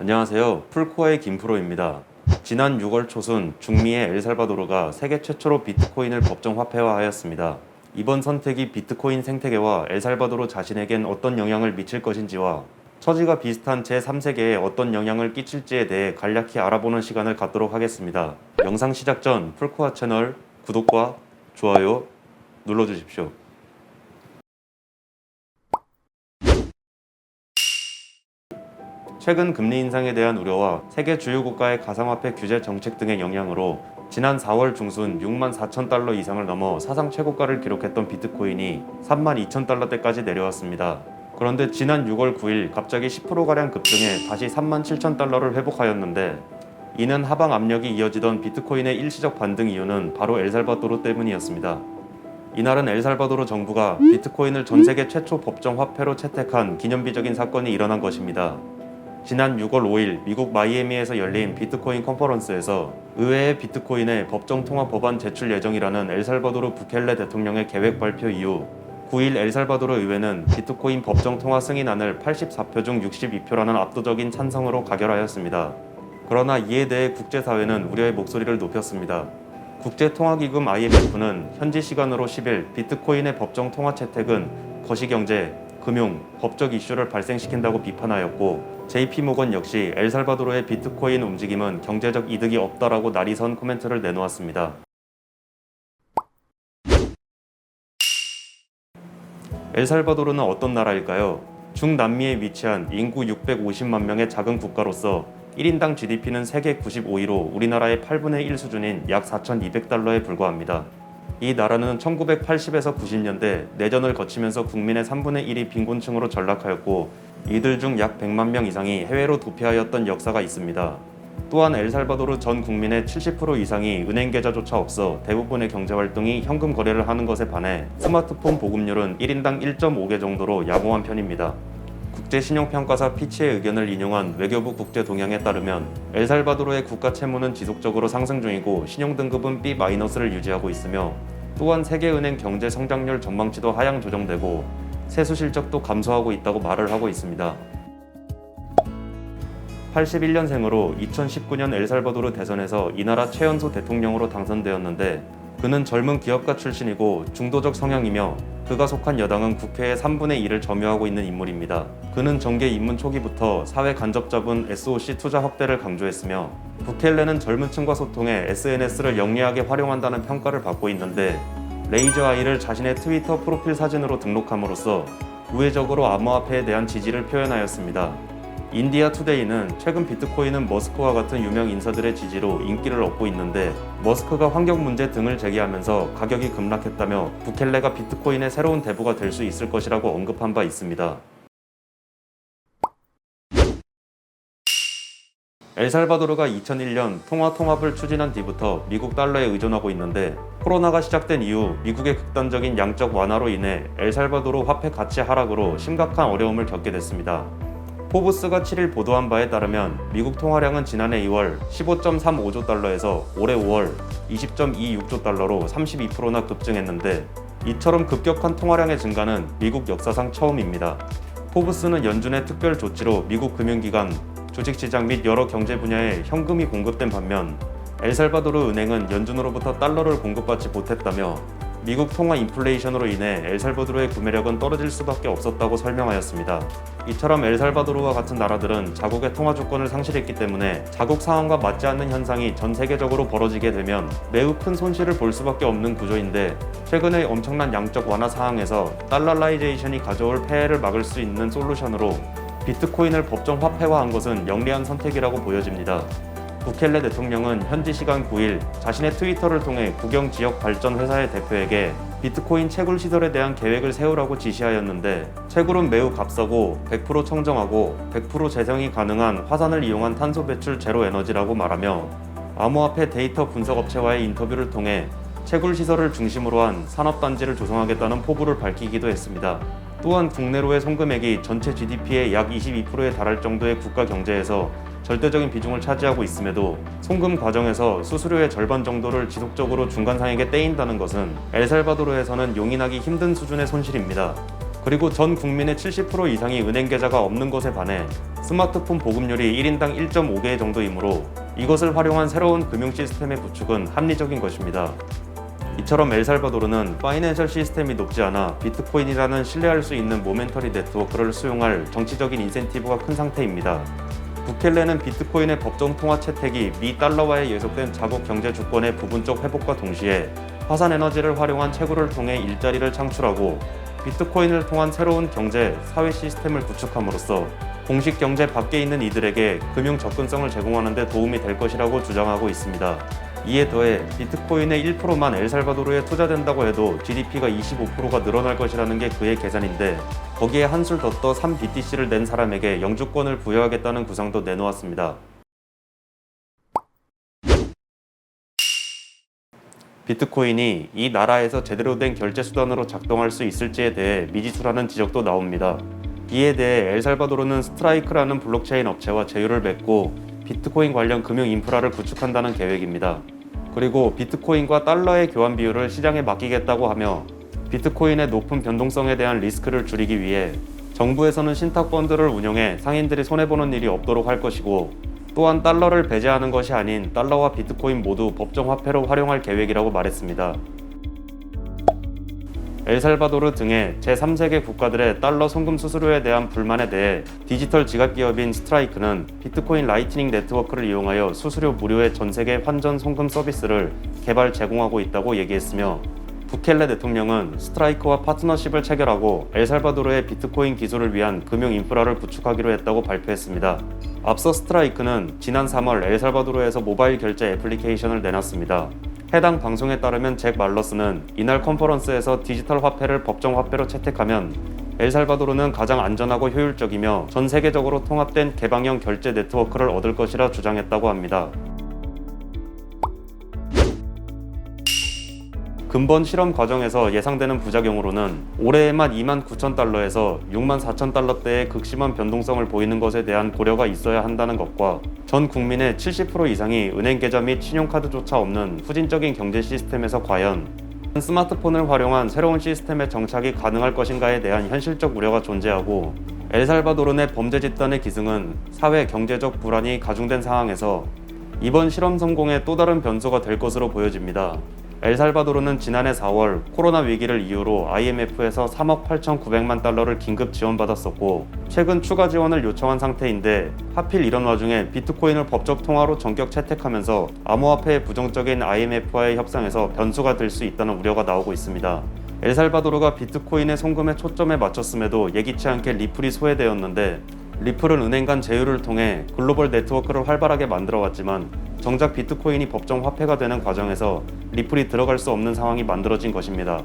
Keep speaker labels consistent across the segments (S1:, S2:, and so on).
S1: 안녕하세요. 풀코어의 김프로입니다. 지난 6월 초순 중미의 엘살바도르가 세계 최초로 비트코인을 법정 화폐화하였습니다. 이번 선택이 비트코인 생태계와 엘살바도르 자신에겐 어떤 영향을 미칠 것인지와 처지가 비슷한 제3세계에 어떤 영향을 끼칠지에 대해 간략히 알아보는 시간을 갖도록 하겠습니다. 영상 시작 전 풀코어 채널 구독과 좋아요 눌러주십시오. 최근 금리 인상에 대한 우려와 세계 주요 국가의 가상화폐 규제 정책 등의 영향으로 지난 4월 중순 64,000달러 이상을 넘어 사상 최고가를 기록했던 비트코인이 32,000달러대까지 내려왔습니다. 그런데 지난 6월 9일 갑자기 10%가량 급등해 다시 37,000달러를 회복하였는데, 이는 하방 압력이 이어지던 비트코인의 일시적 반등 이유는 바로 엘살바도르 때문이었습니다. 이날은 엘살바도르 정부가 비트코인을 전 세계 최초 법정 화폐로 채택한 기념비적인 사건이 일어난 것입니다. 지난 6월 5일 미국 마이애미에서 열린 비트코인 컨퍼런스에서 의회의 비트코인의 법정 통화 법안 제출 예정이라는 엘살바도르 부켈레 대통령의 계획 발표 이후 9일 엘살바도르 의회는 비트코인 법정 통화 승인안을 84표 중 62표라는 압도적인 찬성으로 가결하였습니다. 그러나 이에 대해 국제사회는 우려의 목소리를 높였습니다. 국제통화기금 IMF는 현지 시간으로 10일 비트코인의 법정 통화 채택은 거시경제, 금융, 법적 이슈를 발생시킨다고 비판하였고, JP모건 역시 엘살바도르의 비트코인 움직임은 경제적 이득이 없다라고 날이선 코멘트를 내놓았습니다. 엘살바도르는 어떤 나라일까요? 중남미에 위치한 인구 650만 명의 작은 국가로서 1인당 GDP는 세계 95위로 우리나라의 8분의 1 수준인 약 4,200달러에 불과합니다. 이 나라는 1980에서 90년대 내전을 거치면서 국민의 3분의 1이 빈곤층으로 전락하였고, 이들 중 약 100만 명 이상이 해외로 도피하였던 역사가 있습니다. 또한 엘살바도르 전 국민의 70% 이상이 은행 계좌조차 없어 대부분의 경제활동이 현금 거래를 하는 것에 반해 스마트폰 보급률은 1인당 1.5개 정도로 양호한 편입니다. 국제신용평가사 피치의 의견을 인용한 외교부 국제동향에 따르면 엘살바도르의 국가 채무는 지속적으로 상승 중이고 신용등급은 B-를 유지하고 있으며, 또한 세계은행 경제 성장률 전망치도 하향 조정되고 세수 실적도 감소하고 있다고 말을 하고 있습니다. 81년생으로 2019년 엘살바도르 대선에서 이 나라 최연소 대통령으로 당선되었는데, 그는 젊은 기업가 출신이고 중도적 성향이며 그가 속한 여당은 국회의 3분의 1을 점유하고 있는 인물입니다. 그는 정계 입문 초기부터 사회 간접자본 SOC 투자 확대를 강조했으며, 부켈레는 젊은 층과 소통해 SNS를 영리하게 활용한다는 평가를 받고 있는데, 레이저 아이를 자신의 트위터 프로필 사진으로 등록함으로써 우회적으로 암호화폐에 대한 지지를 표현하였습니다. 인디아 투데이는 최근 비트코인은 머스크와 같은 유명 인사들의 지지로 인기를 얻고 있는데, 머스크가 환경 문제 등을 제기하면서 가격이 급락했다며 부켈레가 비트코인의 새로운 대부가 될 수 있을 것이라고 언급한 바 있습니다. 엘살바도르가 2001년 통화 통합을 추진한 뒤부터 미국 달러에 의존하고 있는데, 코로나가 시작된 이후 미국의 극단적인 양적 완화로 인해 엘살바도르 화폐 가치 하락으로 심각한 어려움을 겪게 됐습니다. 포브스가 7일 보도한 바에 따르면 미국 통화량은 지난해 2월 15.35조 달러에서 올해 5월 20.26조 달러로 32%나 급증했는데, 이처럼 급격한 통화량의 증가는 미국 역사상 처음입니다. 포브스는 연준의 특별 조치로 미국 금융기관, 주식시장 및 여러 경제 분야에 현금이 공급된 반면 엘살바도르 은행은 연준으로부터 달러를 공급받지 못했다며, 미국 통화 인플레이션으로 인해 엘살바도르의 구매력은 떨어질 수밖에 없었다고 설명하였습니다. 이처럼 엘살바도르와 같은 나라들은 자국의 통화 주권을 상실했기 때문에 자국 상황과 맞지 않는 현상이 전 세계적으로 벌어지게 되면 매우 큰 손실을 볼 수밖에 없는 구조인데, 최근의 엄청난 양적 완화 상황에서 달러라이제이션이 가져올 폐해를 막을 수 있는 솔루션으로 비트코인을 법정 화폐화한 것은 영리한 선택이라고 보여집니다. 부켈레 대통령은 현지 시간 9일 자신의 트위터를 통해 국영 지역 발전 회사의 대표에게 비트코인 채굴 시설에 대한 계획을 세우라고 지시하였는데, 채굴은 매우 값싸고 100% 청정하고 100% 재생이 가능한 화산을 이용한 탄소 배출 제로 에너지라고 말하며, 암호화폐 데이터 분석 업체와의 인터뷰를 통해 채굴 시설을 중심으로 한 산업단지를 조성하겠다는 포부를 밝히기도 했습니다. 또한 국내로의 송금액이 전체 GDP의 약 22%에 달할 정도의 국가 경제에서 절대적인 비중을 차지하고 있음에도 송금 과정에서 수수료의 절반 정도를 지속적으로 중간상에게 떼인다는 것은 엘살바도르에서는 용인하기 힘든 수준의 손실입니다. 그리고 전 국민의 70% 이상이 은행 계좌가 없는 것에 반해 스마트폰 보급률이 1인당 1.5개 정도이므로 이것을 활용한 새로운 금융 시스템의 구축은 합리적인 것입니다. 이처럼 엘살바도르는 파이낸셜 시스템이 높지 않아 비트코인이라는 신뢰할 수 있는 모멘터리 네트워크를 수용할 정치적인 인센티브가 큰 상태입니다. 부켈레는 비트코인의 법정 통화 채택이 미 달러화에 예속된 자국 경제 주권의 부분적 회복과 동시에 화산 에너지를 활용한 채굴을 통해 일자리를 창출하고 비트코인을 통한 새로운 경제, 사회 시스템을 구축함으로써 공식 경제 밖에 있는 이들에게 금융 접근성을 제공하는 데 도움이 될 것이라고 주장하고 있습니다. 이에 더해 비트코인의 1%만 엘살바도르에 투자된다고 해도 GDP가 25%가 늘어날 것이라는 게 그의 계산인데 거기에 한술 더 떠 3BTC를 낸 사람에게 영주권을 부여하겠다는 구상도 내놓았습니다. 비트코인이 이 나라에서 제대로 된 결제 수단으로 작동할 수 있을지에 대해 미지수라는 지적도 나옵니다. 이에 대해 엘살바도르는 스트라이크라는 블록체인 업체와 제휴를 맺고 비트코인 관련 금융 인프라를 구축한다는 계획입니다. 그리고 비트코인과 달러의 교환 비율을 시장에 맡기겠다고 하며 비트코인의 높은 변동성에 대한 리스크를 줄이기 위해 정부에서는 신탁펀드를 운영해 상인들이 손해보는 일이 없도록 할 것이고 또한 달러를 배제하는 것이 아닌 달러와 비트코인 모두 법정 화폐로 활용할 계획이라고 말했습니다. 엘살바도르 등의 제3세계 국가들의 달러 송금 수수료에 대한 불만에 대해 디지털 지갑 기업인 스트라이크는 비트코인 라이트닝 네트워크를 이용하여 수수료 무료의 전세계 환전 송금 서비스를 개발 제공하고 있다고 얘기했으며 부켈레 대통령은 스트라이크와 파트너십을 체결하고 엘살바도르의 비트코인 기술을 위한 금융 인프라를 구축하기로 했다고 발표했습니다. 앞서 스트라이크는 지난 3월 엘살바도르에서 모바일 결제 애플리케이션을 내놨습니다. 해당 방송에 따르면 잭 말러스는 이날 컨퍼런스에서 디지털 화폐를 법정 화폐로 채택하면 엘살바도르는 가장 안전하고 효율적이며 전 세계적으로 통합된 개방형 결제 네트워크를 얻을 것이라 주장했다고 합니다. 근본 실험 과정에서 예상되는 부작용으로는 올해에만 29,000달러에서 64,000달러대의 극심한 변동성을 보이는 것에 대한 고려가 있어야 한다는 것과 전 국민의 70% 이상이 은행 계좌 및 신용카드조차 없는 후진적인 경제 시스템에서 과연 스마트폰을 활용한 새로운 시스템의 정착이 가능할 것인가에 대한 현실적 우려가 존재하고 엘살바도르 내 범죄 집단의 기승은 사회 경제적 불안이 가중된 상황에서 이번 실험 성공의 또 다른 변수가 될 것으로 보여집니다. 엘살바도르는 지난해 4월 코로나 위기를 이유로 IMF에서 3억 8,900만 달러를 긴급 지원받았었고 최근 추가 지원을 요청한 상태인데 하필 이런 와중에 비트코인을 법적 통화로 전격 채택하면서 암호화폐의 부정적인 IMF와의 협상에서 변수가 될 수 있다는 우려가 나오고 있습니다. 엘살바도르가 비트코인의 송금에 초점에 맞췄음에도 예기치 않게 리플이 소외되었는데 리플은 은행 간 제휴를 통해 글로벌 네트워크를 활발하게 만들어왔지만 정작 비트코인이 법정 화폐가 되는 과정에서 리플이 들어갈 수 없는 상황이 만들어진 것입니다.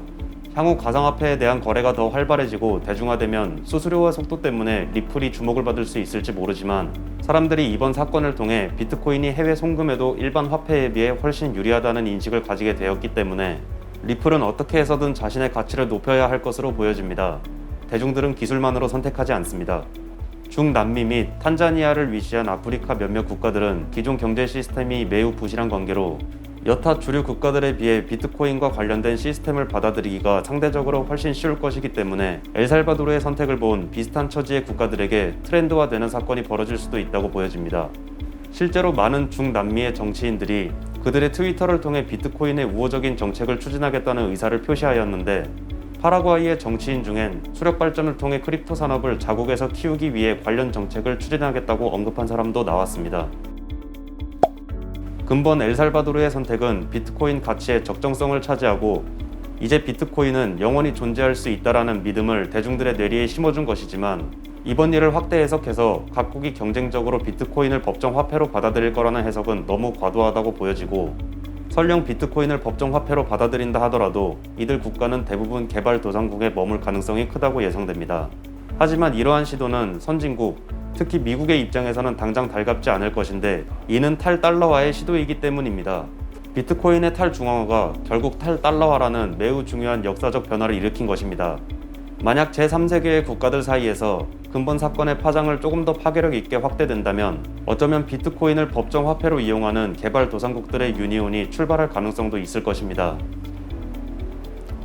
S1: 향후 가상화폐에 대한 거래가 더 활발해지고 대중화되면 수수료와 속도 때문에 리플이 주목을 받을 수 있을지 모르지만 사람들이 이번 사건을 통해 비트코인이 해외 송금에도 일반 화폐에 비해 훨씬 유리하다는 인식을 가지게 되었기 때문에 리플은 어떻게 해서든 자신의 가치를 높여야 할 것으로 보여집니다. 대중들은 기술만으로 선택하지 않습니다. 중남미 및 탄자니아를 위시한 아프리카 몇몇 국가들은 기존 경제 시스템이 매우 부실한 관계로 여타 주류 국가들에 비해 비트코인과 관련된 시스템을 받아들이기가 상대적으로 훨씬 쉬울 것이기 때문에 엘살바도르의 선택을 본 비슷한 처지의 국가들에게 트렌드화되는 사건이 벌어질 수도 있다고 보여집니다. 실제로 많은 중남미의 정치인들이 그들의 트위터를 통해 비트코인의 우호적인 정책을 추진하겠다는 의사를 표시하였는데 파라과이의 정치인 중엔 수력 발전을 통해 크립토 산업을 자국에서 키우기 위해 관련 정책을 추진하겠다고 언급한 사람도 나왔습니다. 근본 엘살바도르의 선택은 비트코인 가치의 적정성을 차지하고 이제 비트코인은 영원히 존재할 수 있다라는 믿음을 대중들의 뇌리에 심어준 것이지만 이번 일을 확대 해석해서 각국이 경쟁적으로 비트코인을 법정 화폐로 받아들일 거라는 해석은 너무 과도하다고 보여지고 설령 비트코인을 법정 화폐로 받아들인다 하더라도 이들 국가는 대부분 개발도상국에 머물 가능성이 크다고 예상됩니다. 하지만 이러한 시도는 선진국, 특히 미국의 입장에서는 당장 달갑지 않을 것인데 이는 탈달러화의 시도이기 때문입니다. 비트코인의 탈중앙화가 결국 탈달러화라는 매우 중요한 역사적 변화를 일으킨 것입니다. 만약 제3세계의 국가들 사이에서 근본 사건의 파장을 조금 더 파괴력 있게 확대된다면 어쩌면 비트코인을 법정 화폐로 이용하는 개발도상국들의 유니온이 출발할 가능성도 있을 것입니다.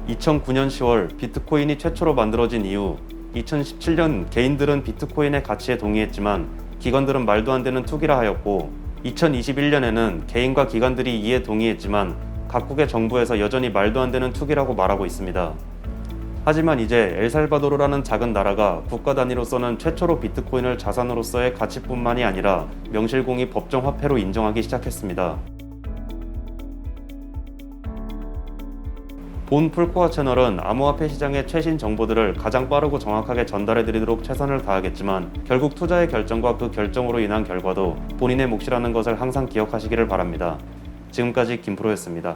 S1: 2009년 10월 비트코인이 최초로 만들어진 이후 2017년 개인들은 비트코인의 가치에 동의했지만 기관들은 말도 안 되는 투기라 하였고 2021년에는 개인과 기관들이 이에 동의했지만 각국의 정부에서 여전히 말도 안 되는 투기라고 말하고 있습니다. 하지만 이제 엘살바도르라는 작은 나라가 국가 단위로서는 최초로 비트코인을 자산으로서의 가치뿐만이 아니라 명실공히 법정 화폐로 인정하기 시작했습니다. 본 풀코어 채널은 암호화폐 시장의 최신 정보들을 가장 빠르고 정확하게 전달해드리도록 최선을 다하겠지만 결국 투자의 결정과 그 결정으로 인한 결과도 본인의 몫이라는 것을 항상 기억하시기를 바랍니다. 지금까지 김프로였습니다.